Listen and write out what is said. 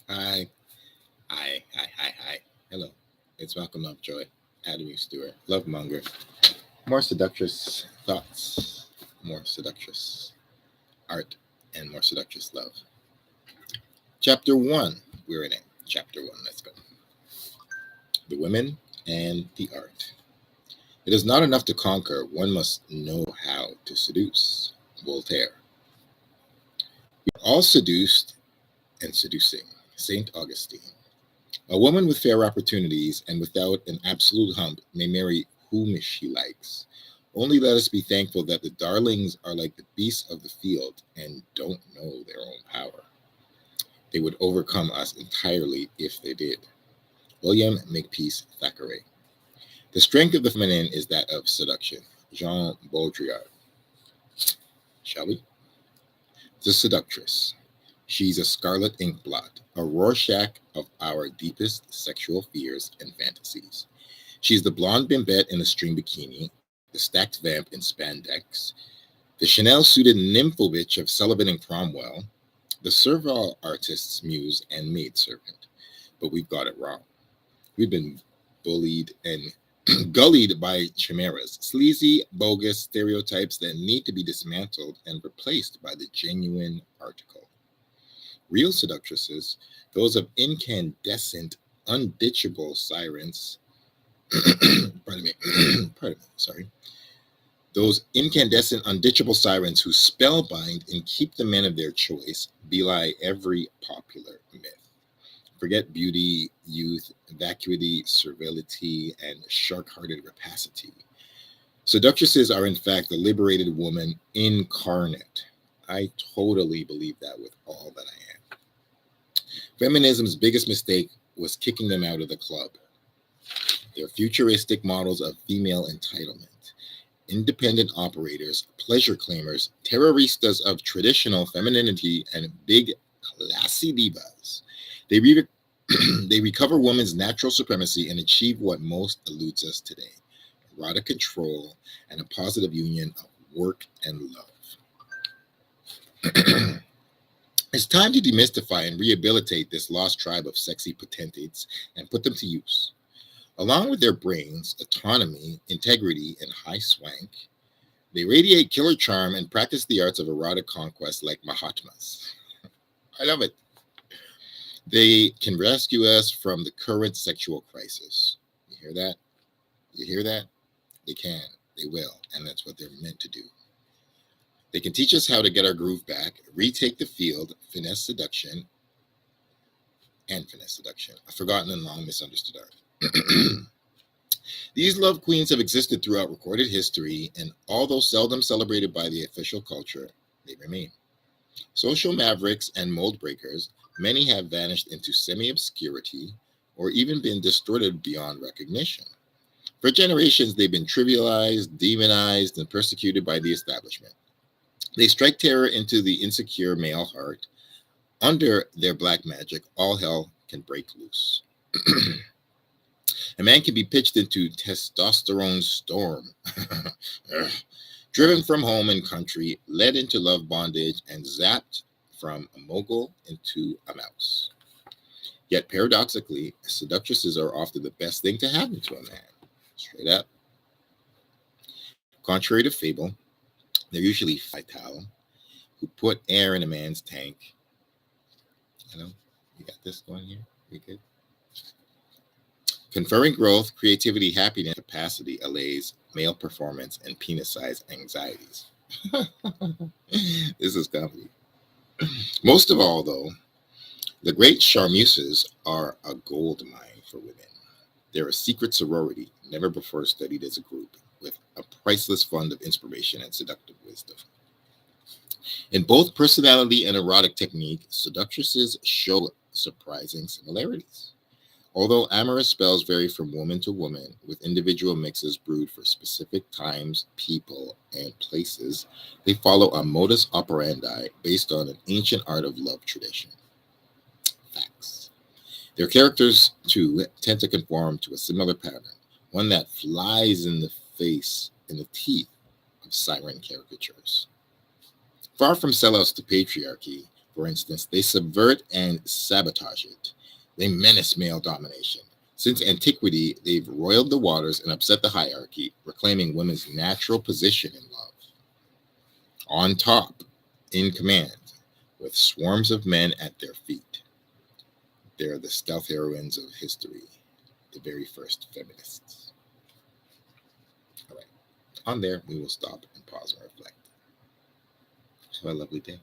Hi, hi. Hello, it's Malcolm Lovejoy, Adam Stewart, Lovemonger. More seductress thoughts, more seductress art, and more seductress love. Chapter 1, we're in it. Chapter 1, let's go. The women and the art. It is not enough to conquer, one must know how to seduce. Voltaire. We are all seduced and seducing. St. Augustine. A woman with fair opportunities and without an absolute hump may marry whom she likes. Only let us be thankful that the darlings are like the beasts of the field and don't know their own power. They would overcome us entirely if they did. William Makepeace Thackeray. The strength of the feminine is that of seduction. Jean Baudrillard. Shall we? The seductress. She's a scarlet ink blot, a Rorschach of our deepest sexual fears and fantasies. She's the blonde bimbette in a string bikini, the stacked vamp in spandex, the Chanel suited nymphovitch of Sullivan and Cromwell, the servile artist's muse and maidservant. But we've got it wrong. We've been bullied and gullied by chimeras, sleazy, bogus stereotypes that need to be dismantled and replaced by the genuine article. Real seductresses, those of incandescent, unditchable sirens, pardon me, pardon me, sorry, those incandescent, unditchable sirens who spellbind and keep the men of their choice belie every popular myth. Forget beauty, youth, vacuity, servility, and shark hearted rapacity. Seductresses are, in fact, the liberated woman incarnate. I totally believe that with all that I am. Feminism's biggest mistake was kicking them out of the club. They're futuristic models of female entitlement, independent operators, pleasure claimers, terroristas of traditional femininity, and big classy divas. They, re- they recover women's natural supremacy and achieve what most eludes us today: erotic control and a positive union of work and love. It's time to demystify and rehabilitate this lost tribe of sexy potentates and put them to use. Along with their brains, autonomy, integrity, and high swank, they radiate killer charm and practice the arts of erotic conquest like Mahatmas. I love it. They can rescue us from the current sexual crisis. You hear that? You hear that? They can. They will. And that's what they're meant to do. They can teach us how to get our groove back, retake the field, finesse seduction, a forgotten and long misunderstood art. These love queens have existed throughout recorded history, and although seldom celebrated by the official culture, they remain. Social mavericks and mold breakers, many have vanished into semi obscurity or even been distorted beyond recognition. For generations, they've been trivialized, demonized, and persecuted by the establishment. They strike terror into the insecure male heart. Under their black magic, all hell can break loose. A man can be pitched into testosterone storm, driven from home and country, led into love bondage, and zapped from a mogul into a mouse. Yet paradoxically, seductresses are often the best thing to happen to a man. Straight up. Contrary to fable, they're usually vital, who put air in a man's tank. You know, you got this going here. We good? Conferring growth, creativity, happiness, capacity allays male performance and penis size anxieties. This is comedy. Most of all, though, the great charmeuses are a gold mine for women. They're a secret sorority, never before studied as a group, with a priceless fund of inspiration and seductive wisdom. In both personality and erotic technique, seductresses show surprising similarities. Although amorous spells vary from woman to woman, with individual mixes brewed for specific times, people, and places, they follow a modus operandi based on an ancient art of love tradition. Facts. Their characters, too, tend to conform to a similar pattern, one that flies in the face, in the teeth of siren caricatures. Far from sellouts to patriarchy, For instance, they subvert and sabotage it. They menace male domination. Since antiquity, they've roiled the waters and upset the hierarchy, reclaiming women's natural position in love. On top, in command, with swarms of men at their feet. They're the stealth heroines of history, the very first feminists. All right. On there, we will stop and pause and reflect. Have a lovely day.